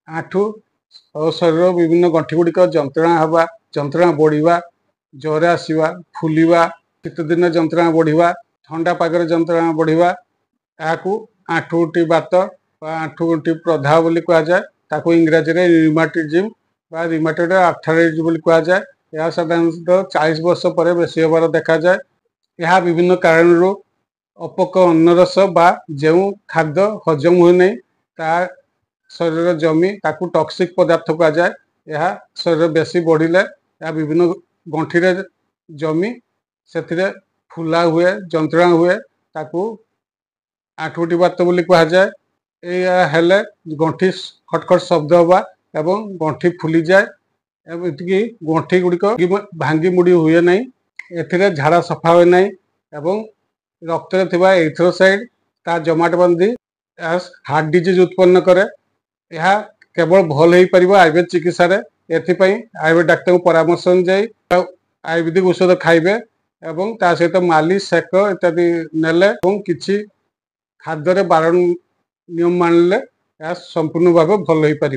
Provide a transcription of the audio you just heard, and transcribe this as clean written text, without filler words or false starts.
आंठू और शरीर विभिन्न गंठी गुड़िक जंत्रणा हवा जंत्रणा बढ़िया जर आसवा फुलवा शीत दिन जंत्रणा बढ़िया ठंडा पागर जंत्रणा बढ़िया यहाँ आंठुगंठी बात आंठुगंठी प्रदाह बोली कहुए ताको इंग्राजी में रिमाटिज्म बा रिमाटॉइड आर्थराइटिस बोली कहुए। यह साधारणतः 40 वर्ष पर बेसी होबार देखा जाए। यह विभिन्न कारण अपक अन्नरस बा जो खाद्य हजम हुए नहीं ता शरीर जमी ताकू टॉक्सिक पदार्थ कहुए। यह शरीर बेसी बढ़िले या विभिन्न गंठी जमी से फुला हुए जंत्रणा हुए ताकू आंठुगंठी बात बोली कहुए। यह गंठी खटखट शब्द हवा एवं गंठी फुली जाए एमती गंठी गुड़िक भांगी मुड़ी हुए नहीं ए झाड़ा सफा हुए नहीं एवं रक्त एथ्रोसाइड ता जमाट बांधी हार्ट डिजीज उत्पन्न करे। यह केवल भल हो पार आयुर्वेद चिकित्सा आयुर्वेद डाक्तर को परामर्श अनुଯାयी आयुर्वेदिक औषध खाइबे एवं ता सहित मालिश सेक इत्यादि नेले किछि खाद्य बारण नियम मानले संपूर्ण भाव भल हो पार।